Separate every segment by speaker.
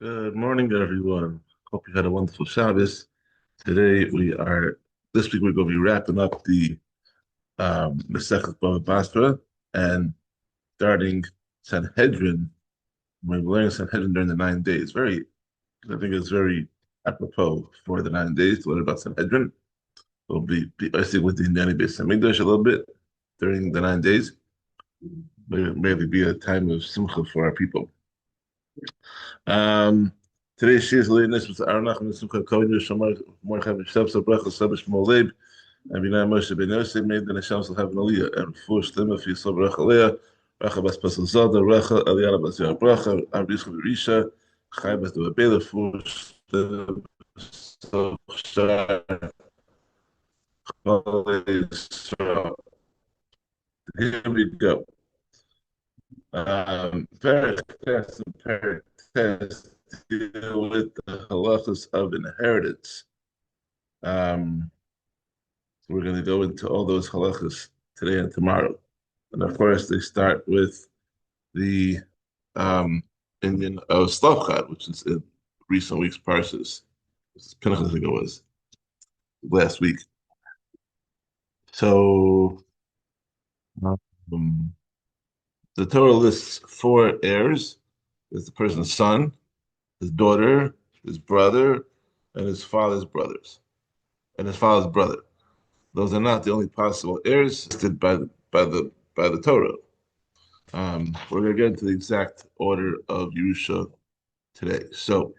Speaker 1: Good morning, everyone. Hope you had a wonderful Shabbos. This week we're going to be wrapping up the Masechet Bava Basra and starting Sanhedrin. We're learning Sanhedrin during the 9 days. I think it's very apropos for the 9 days to learn about Sanhedrin. We'll be basically with the Indiana based Hamikdash a little bit during the 9 days. Maybe be a time of simcha for our people. Um, Today's shiur's leadness was Aronach and Simcha Kohen Yishamar Mordechai B'Shem Sabrach Sabish Moleb and Binah Moshe Ben Yosef made the Hashem shall have an aliyah and four shlema fi Sabrach Aliyah Racha Bas Pasal Zada Racha Aliyah Bas Yar Bracha Ab Yisrael Risha Chai Bas Dua Bela four shlema Tzlofchad Here we go. Perek test and Perek test deal with the halachas of inheritance. So we're going to go into all those halachas today and tomorrow. And of course, they start with the Indian of Tzlofchad, which is in recent week's parshas. This is Pinchas, I think it was last week. So um, the Torah lists four heirs. There's the person's son, his daughter, his brother, and his father's brothers, and his father's brother. Those are not the only possible heirs listed by the Torah. We're going to get into the exact order of Yerusha today. So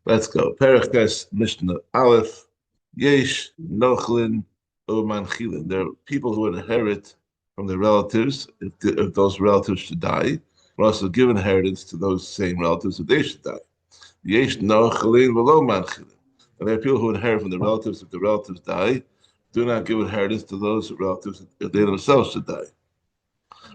Speaker 1: let's go. Perek Tes Mishnah Aleph Yesh Nochlin Umanchilin. There are people who inherit from their relatives if those relatives should die, but also give inheritance to those same relatives if they should die. Yesh Nochlin V'lo Manchilin. And there are people who inherit from their relatives if the relatives die. Do not give inheritance to those relatives if they themselves should die.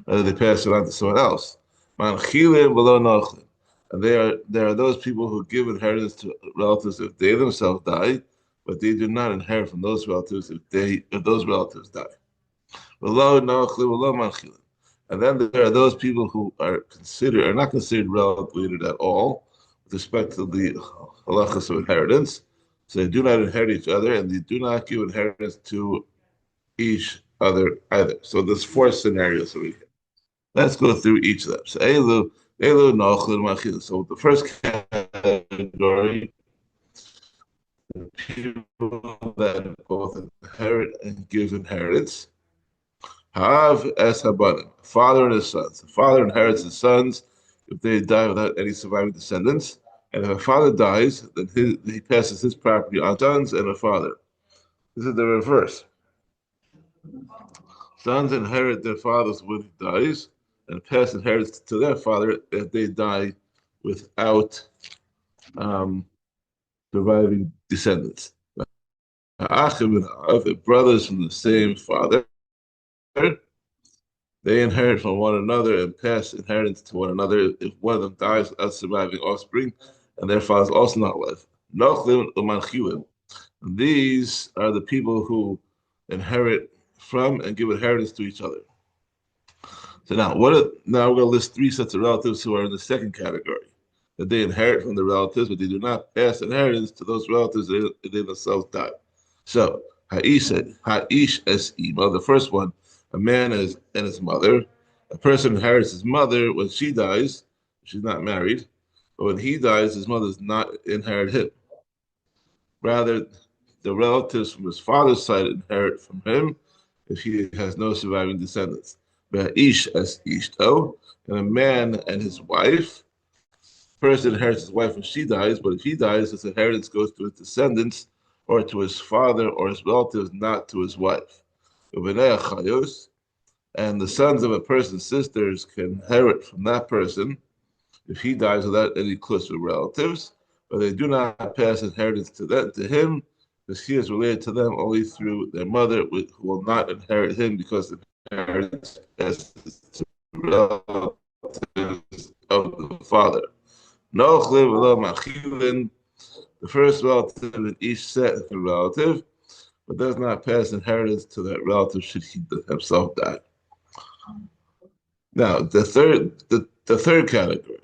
Speaker 1: Rather, they pass it on to someone else. Manchilin V'lo Nochlin. And there are those people who give inheritance to relatives if they themselves die, but they do not inherit from those relatives if those relatives die. And then there are those people who are not considered related at all with respect to the halachas of inheritance. So they do not inherit each other, and they do not give inheritance to each other either. So there's four scenarios over here. Let's go through each of them. So So the first category, the people that both inherit and give inheritance. Hav es habanim, father and his sons. The father inherits his sons if they die without any surviving descendants. And if a father dies, then he passes his property on sons and a father. This is the reverse. Sons inherit their fathers when he dies, and pass inheritance to their father if they die without surviving descendants. If brothers from the same father, they inherit from one another and pass inheritance to one another if one of them dies without surviving offspring, and their father is also not alive. These are the people who inherit from and give inheritance to each other. So now we're going to list three sets of relatives who are in the second category. That they inherit from the relatives, but they do not pass inheritance to those relatives that they themselves die. So Ha'ish es ima, the first one, a man and his mother. A person inherits his mother when she dies. She's not married, but when he dies, his mother does not inherit him. Rather, the relatives from his father's side inherit from him if he has no surviving descendants. Ish as ishto, and a man and his wife. Person inherits his wife when she dies, but if he dies, his inheritance goes to his descendants or to his father or his relatives, not to his wife. And the sons of a person's sisters can inherit from that person if he dies without any closer relatives, but they do not pass inheritance to him, because he is related to them only through their mother, who will not inherit him because the inheritance as relatives of the father. No machilin, the first relative in each set is a relative, but does not pass inheritance to that relative should he himself die. Now, the third category.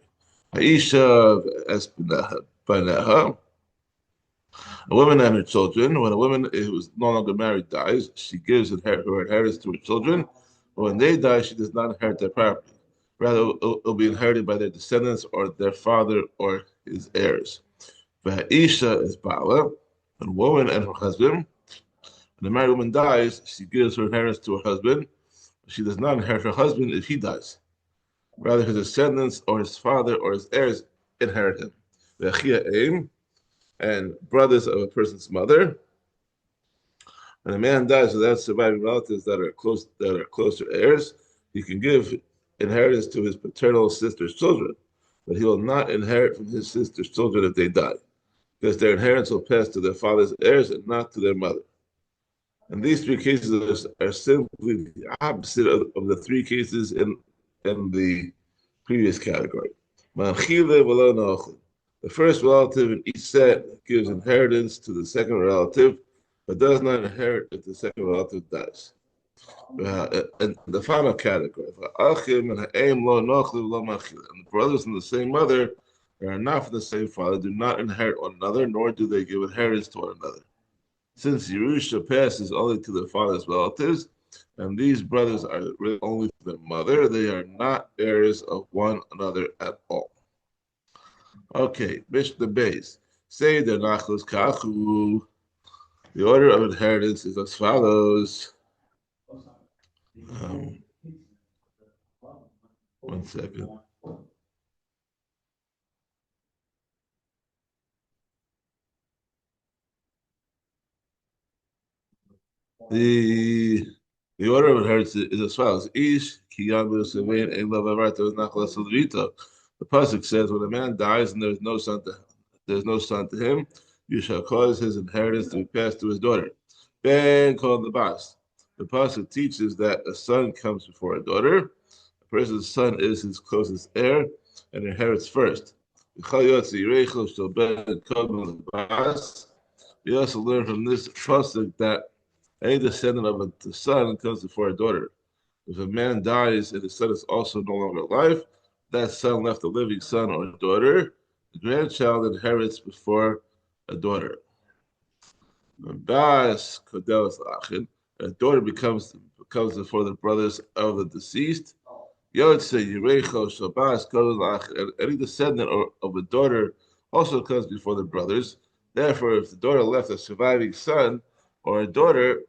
Speaker 1: Aisha as Baneha, a woman and her children. When a woman who is no longer married dies, she gives her inheritance to her children. But when they die, she does not inherit their property. Rather, it'll be inherited by their descendants or their father or his heirs. Isha is Bava, a woman and her husband. When a married woman dies, she gives her inheritance to her husband. She does not inherit her husband if he dies. Rather, his descendants or his father or his heirs inherit him. And brothers of a person's mother. When a man dies without surviving relatives that are closer heirs, he can give inheritance to his paternal sister's children, but he will not inherit from his sister's children if they die, because their inheritance will pass to their father's heirs and not to their mother. And these three cases are simply the opposite of the three cases in the previous category. The first relative in each set gives inheritance to the second relative, but does not inherit if the second relative dies. And the final category, and the brothers from the same mother are not from the same father, do not inherit one another, nor do they give inheritance to one another. Since Yerusha passes only to the father's relatives, and these brothers are really only to their mother, they are not heirs of one another at all. Okay, Mishnah Beis. Say the Nachlos Kachu. The order of inheritance is as follows. Um, one second. The the order of inheritance is as follows. Ish kiyamu sevein ein lavarato nachlas rita. The pasuk says, when a man dies and there's no son to him, you shall cause his inheritance to be passed to his daughter. Ben called the bas. The pasuk teaches that a son comes before a daughter. A person's son is his closest heir and inherits first. We also learn from this pasuk that any descendant of the son comes before a daughter. If a man dies and his son is also no longer alive, that son left a living son or daughter. The grandchild inherits before a daughter. Bas kodelos achin. A daughter becomes before the brothers of the deceased. Yotze yirecho shabas kodelos achin. Any descendant of a daughter also comes before the brothers. Therefore, if the daughter left a surviving son or a daughter,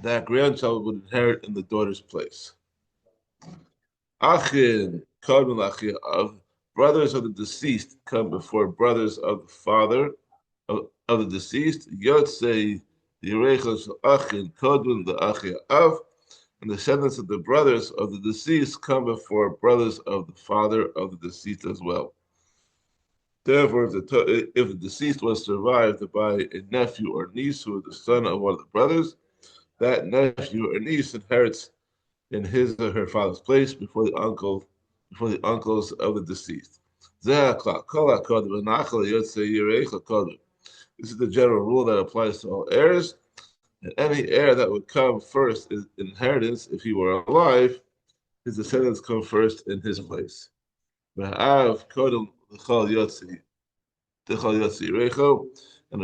Speaker 1: that grandchild would inherit in the daughter's place. Achin, Kadmon Achin of brothers of the deceased come before brothers of the father of the deceased. Yotze Yerechos Achin Kadmon the Achin of, and the descendants of the brothers of the deceased come before brothers of the father of the deceased as well. Therefore, if the deceased was survived by a nephew or niece who is the son of one of the brothers, that nephew or niece inherits in his or her father's place before the uncles of the deceased. This is the general rule that applies to all heirs, and any heir that would come first in inheritance if he were alive, his descendants come first in his place. And the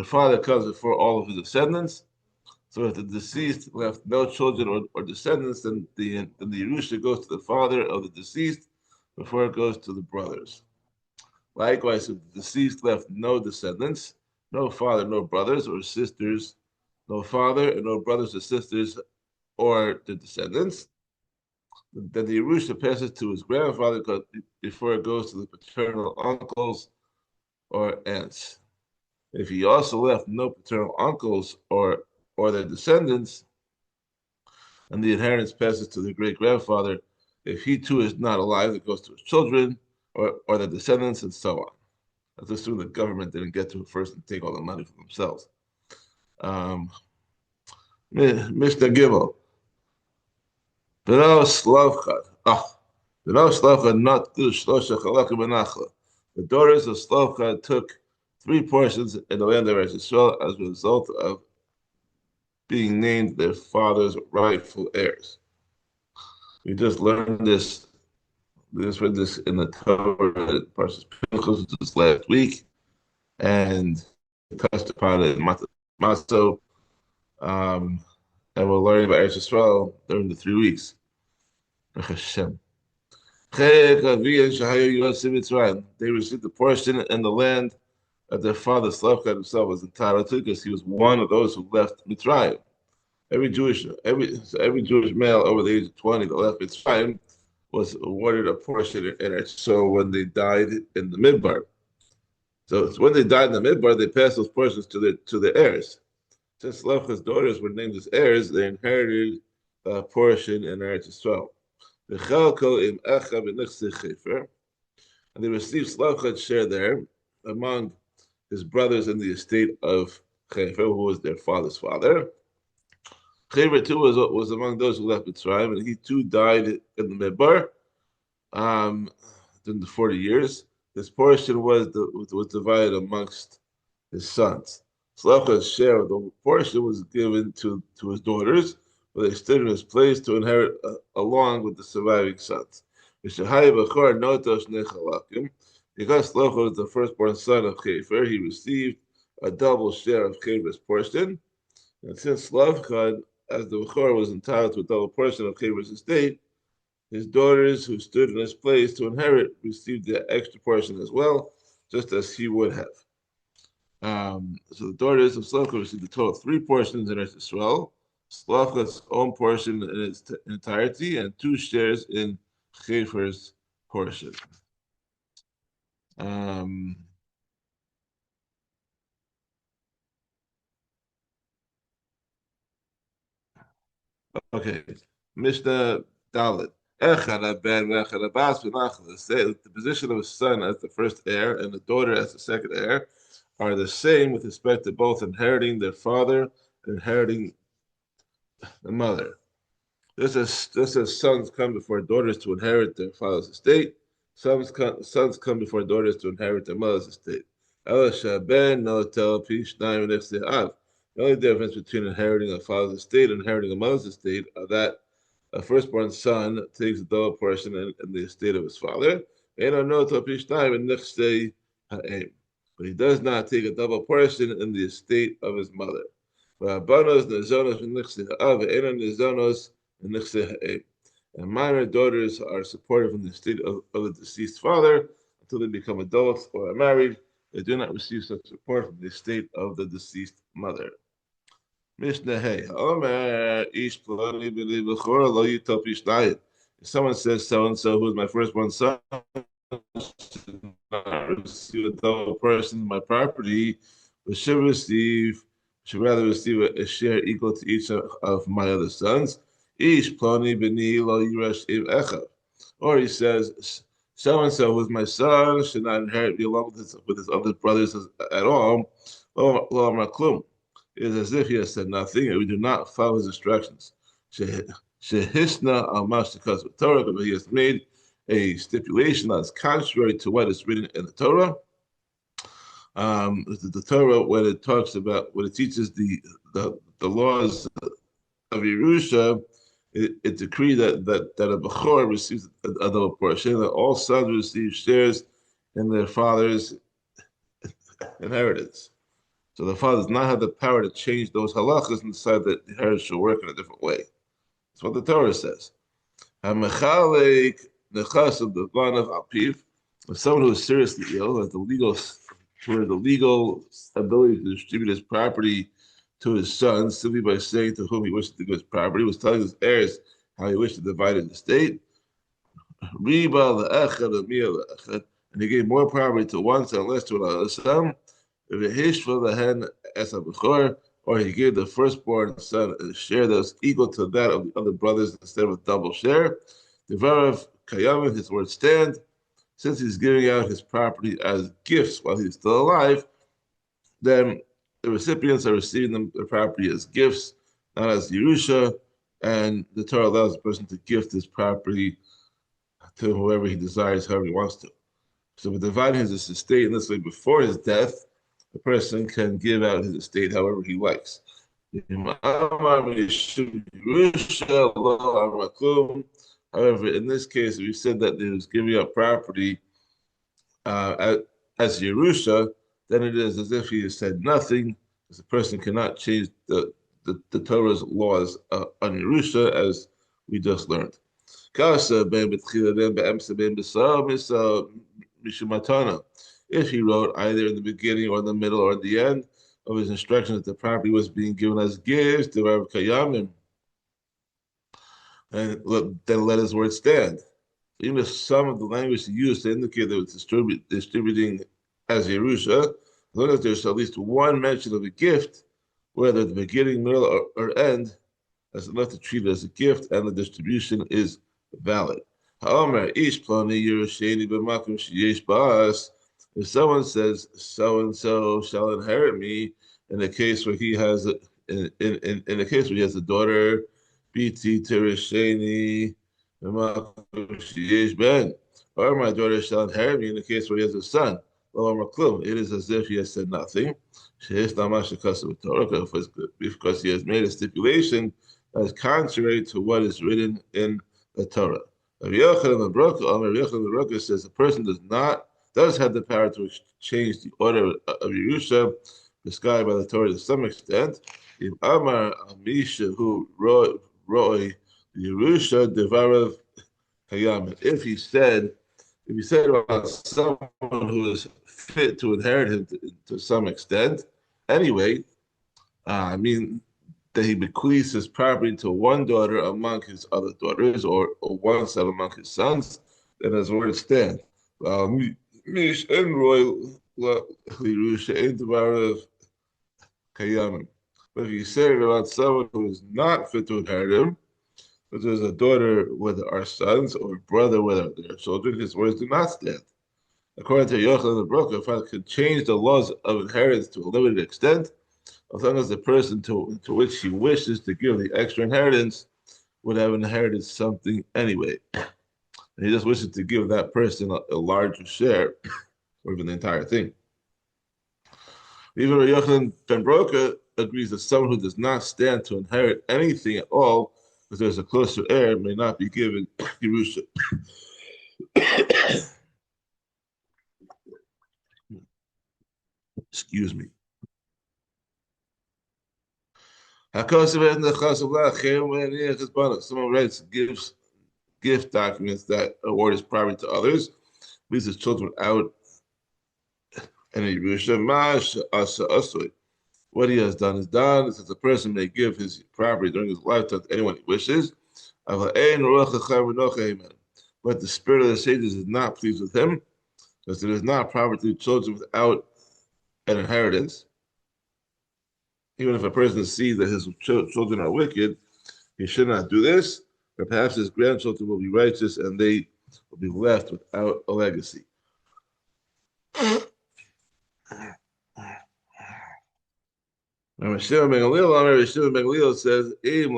Speaker 1: father comes before all of his descendants. So if the deceased left no children or descendants, then the Yerusha goes to the father of the deceased before it goes to the brothers. Likewise, if the deceased left no descendants, no father, no brothers or sisters, no father and no brothers or sisters or the descendants, then the Yerusha passes to his grandfather before it goes to the paternal uncles or aunts. If he also left no paternal uncles or their descendants, and the inheritance passes to the great grandfather. If he too is not alive, it goes to his children or the descendants, and so on. Let's assume the government didn't get to it first and take all the money for themselves. Mishnah Gimel. B'no Tzlofchad. B'no Tzlofchad not do shlosha chalakim benachla. The daughters of Tzlofchad took 3 portions in the land of Eretz Yisrael as a result of being named their father's rightful heirs. We just learned this We just read this in the Torah, Parshas Pinchas, this last week, and touched upon it in Matzah, and we'll learn about Eretz Yisrael during the 3 weeks. Baruch Hashem. They received the portion in the land that their father Tzlofchad himself was entitled to, because he was one of those who left Mitzrayim. Every Jewish male over the age of 20 that left Mitzrayim was awarded a portion in it. So when they died in the Midbar, when they died in the Midbar, they passed those portions to the heirs. Since Tzlofchad's daughters were named as heirs, they inherited a portion in Eretz Yisrael. And they received Tzlofchad's share there among his brothers in the estate of Chefer, who was their father's father. Chefer too was among those who left Mitzrayim, and he too died in the Midbar during the 40 years. His portion was divided amongst his sons. Tzlofchad's share of the portion was given to his daughters, but they stood in his place to inherit along with the surviving sons. Because Tzlofchad was the firstborn son of Chefer, he received a double share of Chefer's portion. And since Tzlofchad, as the Bechor, was entitled to a double portion of Chefer's estate, his daughters who stood in his place to inherit received the extra portion as well, just as he would have. So the daughters of Tzlofchad received a total of 3 portions in Eretz Yisrael, Tzlofchad's own portion in its entirety, and 2 shares in Chefer's portion. Okay, Mishnah Dalet. The position of a son as the first heir and the daughter as the second heir are the same with respect to both inheriting their father and inheriting the mother. Just as sons come before daughters to inherit their father's estate, sons come before daughters to inherit their mother's estate. The only difference between inheriting a father's estate and inheriting a mother's estate are that a firstborn son takes a double portion in the estate of his father, but he does not take a double portion in the estate of his mother. And minor daughters are supported from the estate of the deceased father until they become adults or are married. They do not receive such support from the estate of the deceased mother. Mishnah Hey, if someone says so and so, who is my firstborn son, should not receive a double portion of my property, but should rather receive a share equal to each of my other sons. Or he says, so and so, who is my son, should not inherit me along with his other brothers at all. It is as if he has said nothing, and we do not follow his instructions. Shehisna al mashtakas with Torah, but he has made a stipulation that is contrary to what is written in the Torah. The Torah, when it teaches the laws of Yerusha, it decreed that a Bechor receives a double portion, that all sons receive shares in their father's inheritance. So the father does not have the power to change those halachas and decide that the inheritance should work in a different way. That's what the Torah says. If someone who is seriously ill has the legal ability to distribute his property to his sons simply by saying to whom he wishes to give his property, was telling his heirs how he wished to divide his estate, and he gave more property to one son, less to another son, or he gave the firstborn son a share that was equal to that of the other brothers instead of a double share. Devarav Kayamim, his words stand. Since he's giving out his property as gifts while he's still alive, then the recipients are receiving their property as gifts, not as Yerusha, and the Torah allows the person to gift his property to whoever he desires, however he wants to. So by dividing his estate in this way before his death, the person can give out his estate however he likes. However, in this case, we said that he was giving up property uh, as Yerusha, then it is as if he has said nothing, because the person cannot change the Torah's laws on Yerusha, as we just learned. If he wrote either in the beginning or in the middle or in the end of his instructions that the property was being given as gifts to Rav Kayamim, and then let his word stand. Even if some of the language used to indicate that it's distributing as Yerusha, as long as there's at least one mention of a gift, whether at the beginning, middle, or end, that's enough to treat it as a gift, and the distribution is valid. If someone says so and so shall inherit me, in a case where he has in a case where he has a daughter, BT Teresheni, Ben, or my daughter shall inherit me in the case where he has a son. It is as if he has said nothing. Because he has made a stipulation that is contrary to what is written in the Torah. Rabbi Yochanan the Broker says a person does have the power to change the order of Yerusha prescribed by the Torah to some extent. If Amar Amisha who Roy Yerusha Devarav Hayam, if he said about someone who is fit to inherit him to some extent, anyway, I mean that he bequeaths his property to one daughter among his other daughters, or one son among his sons, then his word stand. Mish and Roy Lirusha ain't of Kayamim. But if you say it about someone who is not fit to inherit him, but there's a daughter with our sons or a brother with their children, his words do not stand. According to Yochanan the Broker, if I could change the laws of inheritance to a limited extent, as long as the person to which he wishes to give the extra inheritance would have inherited something anyway. And he just wishes to give that person a larger share, or even the entire thing. Even Yochanan ben Broka agrees that someone who does not stand to inherit anything at all, because there's a closer heir, may not be given Yerusha. Excuse me. Someone writes gift documents that award his property to others, leaves his children out any Yerusha. What he has done is done, since a person may give his property during his lifetime to anyone he wishes. But the spirit of the sages is not pleased with him, because it is not proper to children without an inheritance. Even if a person sees that his children are wicked, he should not do this, or perhaps his grandchildren will be righteous and they will be left without a legacy. Shimon ben Gamliel says, if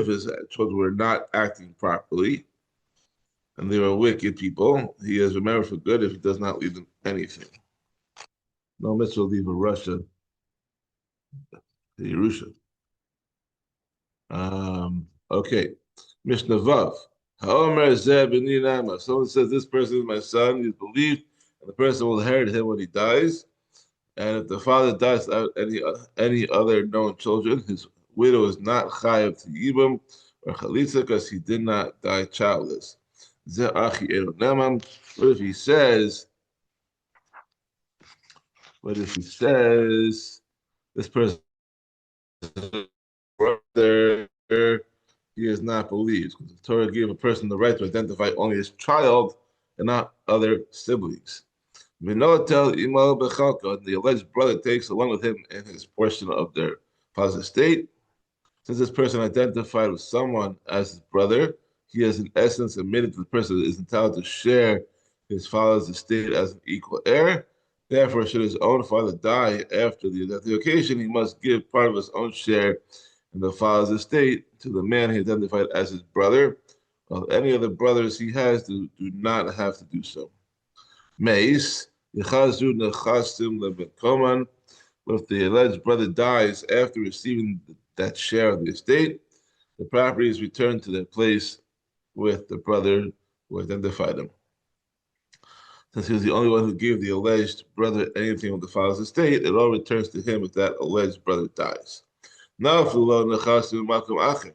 Speaker 1: his children were not acting properly and they were wicked people, he is remembered for good if he does not leave them anything. No mitzvah will leave a Russia to Yerusha. Okay. Mishnah Vav. Someone says this person is my son, he's believed, and the person will inherit him when he dies. And if the father dies without any other known children, his widow is not chayav to yibum or chalitza because he did not die childless. What if he says? What if he says this person brother he is not believed? Because the Torah gave a person the right to identify only his child and not other siblings. The alleged brother takes along with him in his portion of their father's estate. Since this person identified with someone as his brother, he has in essence admitted that the person is entitled to share his father's estate as an equal heir. Therefore, should his own father die after the identification, he must give part of his own share in the father's estate to the man he identified as his brother, while any other brothers he has do not have to do so. Meis, if the alleged brother dies after receiving that share of the estate, the property is returned to their place with the brother who identified them. Since he was the only one who gave the alleged brother anything of the father's estate, it all returns to him if that alleged brother dies. Now, if the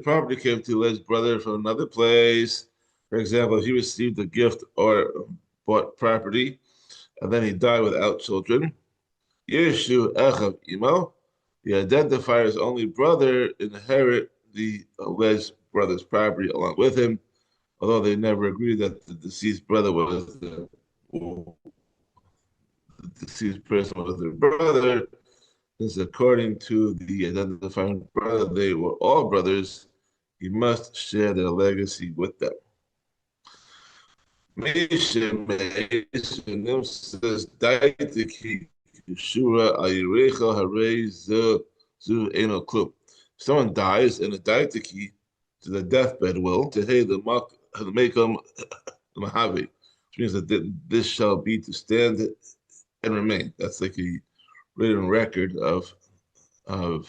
Speaker 1: property came to the alleged brother from another place, for example, if he received a gift or bought property and then he died without children, Yeshu Echav Imo, the identifier's only brother inherit the alleged brother's property along with him, although they never agreed that the deceased brother was the deceased person was their brother, since according to the identifying brother, they were all brothers, he must share their legacy with them. Says, someone dies and a daitiki to the deathbed will to hey the make them mahavi, which means that this shall be to stand and remain. That's like a written record of the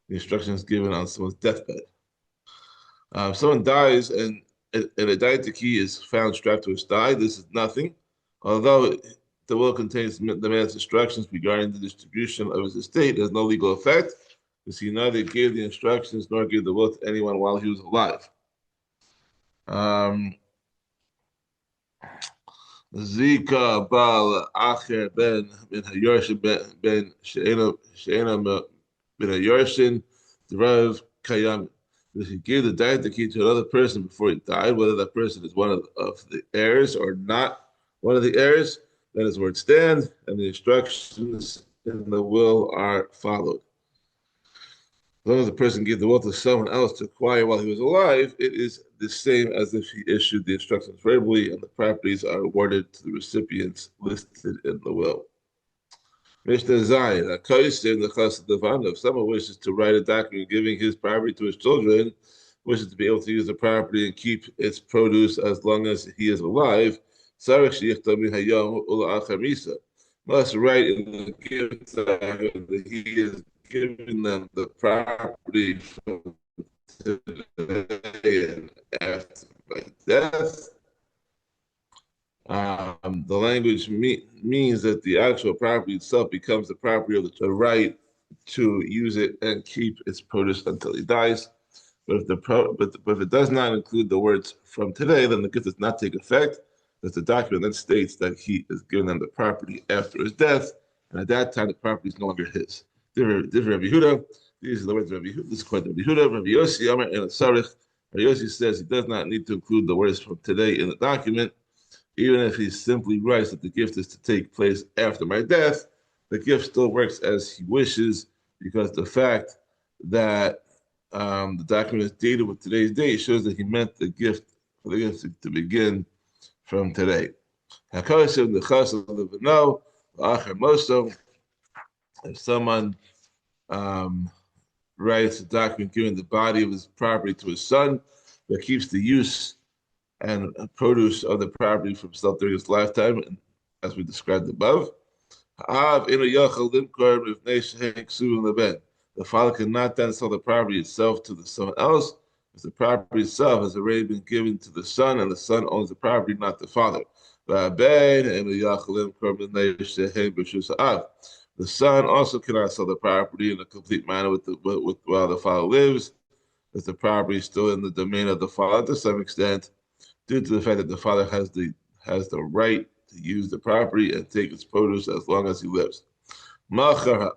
Speaker 1: instructions given on someone's deathbed. If someone dies and a daitiki is found strapped to his thigh, this is nothing, although the will contains the man's instructions regarding the distribution of his estate. It has no legal effect because he neither gave the instructions nor gave the will to anyone while he was alive. Zika bal acher ben hayorshin ben she'ena ben hayorshin derav kayam. If he gave the daitiki to another person before he died, whether that person is one of the heirs or not one of the heirs, then his word stands, and the instructions in the will are followed. As long as the person gave the will to someone else to acquire while he was alive, it is the same as if he issued the instructions verbally, and the properties are awarded to the recipients listed in the will. Mishnah Zayin, if someone wishes to write a document giving his property to his children, wishes to be able to use the property and keep its produce as long as he is alive, must write in the gift that he is giving them the property from today and after my death. The language means that the actual property itself becomes the property of the right to use it and keep its produce until he dies. But if it does not include the words from today, then the gift does not take effect. Because the document then states that he is giving them the property after his death, and at that time the property is no longer his. Different Rabbi Yehuda. These are the words of Rabbi Yehuda. This is quite Rabbi Yehuda. Rabbi Yossi Amar and Sarich. Rabbi Yossi says he does not need to include the words from today in the document. Even if he simply writes that the gift is to take place after my death, the gift still works as he wishes because the fact that the document is dated with today's date shows that he meant the gift for the gift to begin from today. If someone writes a document giving the body of his property to his son that keeps the use and produce of the property for himself during his lifetime, as we described above. The father cannot then sell the property itself to someone else, because the property itself has already been given to the son, and the son owns the property, not the father. The son also cannot sell the property in a complete manner while the father lives, because the property is still in the domain of the father to some extent, due to the fact that the father has the right to use the property and take its produce as long as he lives. Therefore,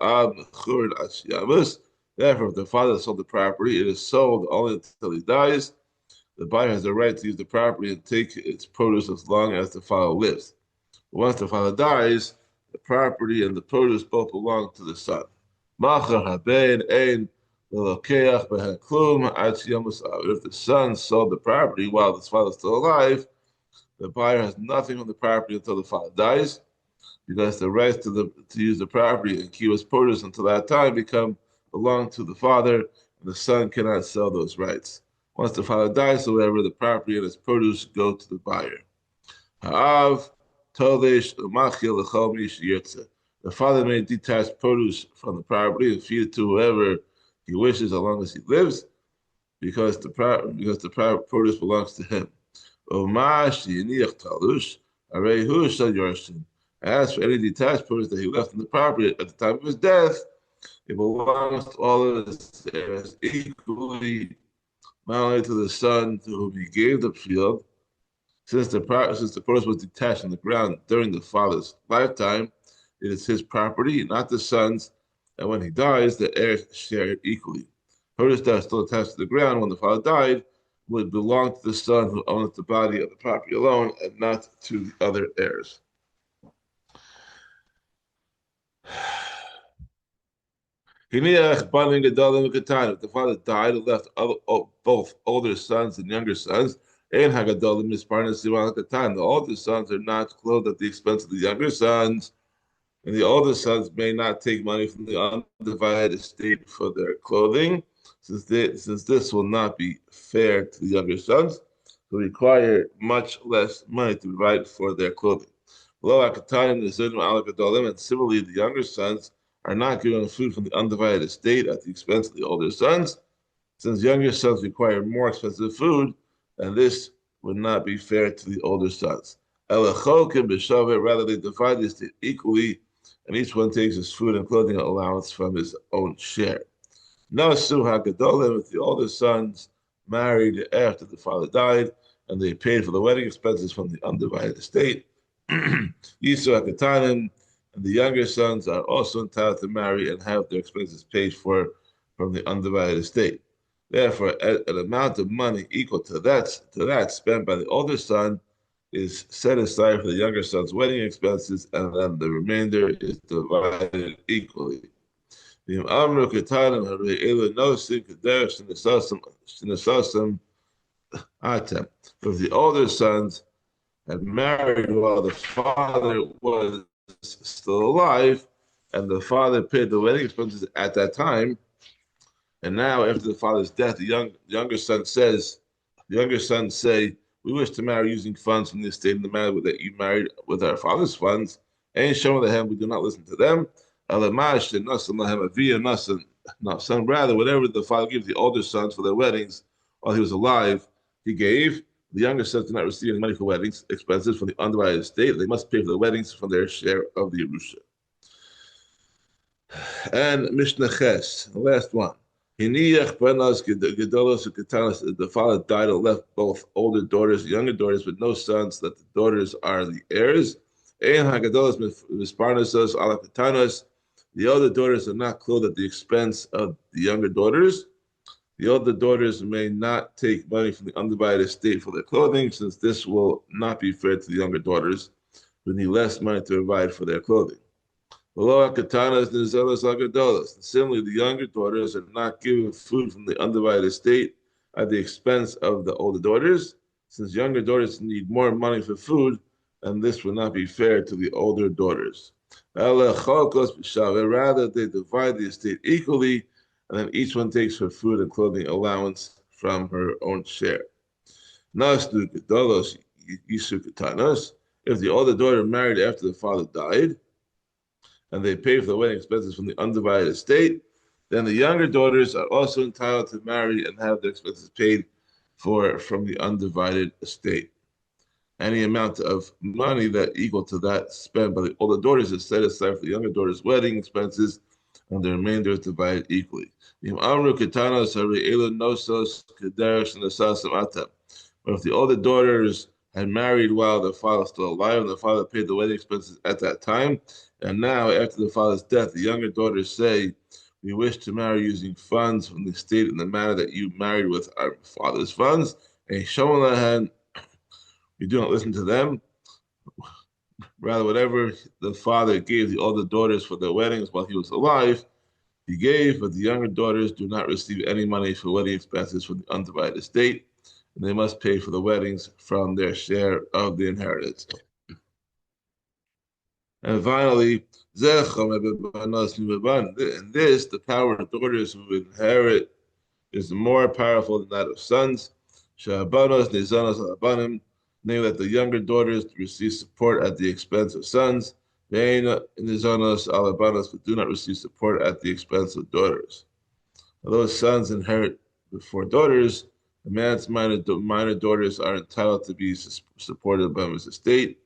Speaker 1: if the father sold the property, it is sold only until he dies. The buyer has the right to use the property and take its produce as long as the father lives. But once the father dies, the property and the produce both belong to the son. If the son sold the property while his father is still alive, the buyer has nothing on the property until the father dies, because the rights to use the property and keep its produce until that time belong to the father, and the son cannot sell those rights. Once the father dies, however, the property and its produce go to the buyer. The father may detach produce from the property and feed it to whoever he wishes as long as he lives, because the produce belongs to him. As for any detached produce that he left in the property at the time of his death, it belongs to all of his heirs equally, not only to the son to whom he gave the field, since the produce was detached from the ground during the father's lifetime, it is his property, not the son's, and when he dies, the heirs share it equally. Produce that is still attached to the ground when the father died would belong to the son who owns the body of the property alone and not to the other heirs. If the father died and left both older sons and younger sons, the older sons are not clothed at the expense of the younger sons, and the older sons may not take money from the undivided estate for their clothing, since this will not be fair to the younger sons, who require much less money to provide for their clothing. And similarly, the younger sons are not given food from the undivided estate at the expense of the older sons, since younger sons require more expensive food, and this would not be fair to the older sons. Rather, they divide the estate equally, and each one takes his food and clothing allowance from his own share. Nasu Hagadolim, with the older sons married after the father died, and they paid for the wedding expenses from the undivided estate. Yisu Hakatanim, and the younger sons are also entitled to marry and have their expenses paid for from the undivided estate. Therefore, an amount of money equal to that spent by the older son is set aside for the younger son's wedding expenses, and then the remainder is divided equally. If the older sons had married while the father was still alive, and the father paid the wedding expenses at that time, and now after the father's death, the younger sons say, we wish to marry using funds from the estate in the manner that you married with our father's funds. And show them we do not listen to them. No, son, rather, whatever the father gives the older sons for their weddings while he was alive, he gave. The younger sons do not receive any money for weddings expenses from the undivided estate. They must pay for the weddings from their share of the Yerusha. And Mishnah Ches, the last one. The father died and left both older daughters and younger daughters, but no sons, that the daughters are the heirs. The older daughters are not clothed at the expense of the younger daughters. The older daughters may not take money from the undivided estate for their clothing, since this will not be fair to the younger daughters, who need less money to provide for their clothing. Similarly, the younger daughters are not given food from the undivided estate at the expense of the older daughters, since younger daughters need more money for food, and this will not be fair to the older daughters. Rather, they divide the estate equally, and then each one takes her food and clothing allowance from her own share. If the older daughter married after the father died, and they pay for the wedding expenses from the undivided estate, then the younger daughters are also entitled to marry and have their expenses paid for from the undivided estate. Any amount of money that equal to that spent by the older daughters is set aside for the younger daughters' wedding expenses, and the remainder is divided equally. But if the older daughters had married while the father was still alive, and the father paid the wedding expenses at that time, and now after the father's death, the younger daughters say, we wish to marry using funds from the estate in the manner that you married with our father's funds, and Shomalahan, we do not listen to them. Rather, whatever the father gave the older daughters for their weddings while he was alive, he gave, but the younger daughters do not receive any money for wedding expenses from the undivided estate, and they must pay for the weddings from their share of the inheritance. And finally, in this, the power of daughters who inherit is more powerful than that of sons. Namely that the younger daughters receive support at the expense of sons. But do not receive support at the expense of daughters. Although sons inherit before daughters, the man's minor daughters are entitled to be supported by his estate.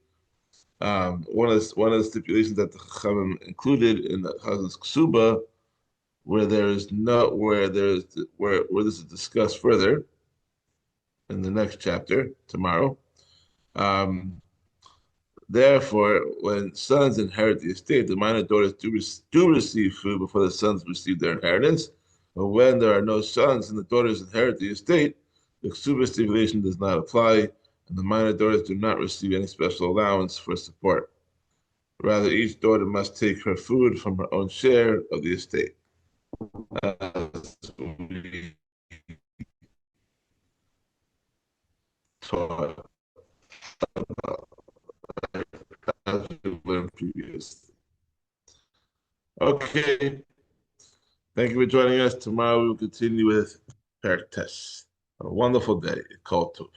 Speaker 1: One of the stipulations that the Chachamim included in the husband's ksuba, where there is no where this is discussed further in the next chapter tomorrow. Um, Therefore, when sons inherit the estate, the minor daughters do receive food before the sons receive their inheritance. But when there are no sons and the daughters inherit the estate, the ksuba stipulation does not apply, and the minor daughters do not receive any special allowance for support. Rather, each daughter must take her food from her own share of the estate. As we taught about, as we learned previously. Okay, thank you for joining us. Tomorrow we will continue with Perek. A wonderful day. Kol Tov.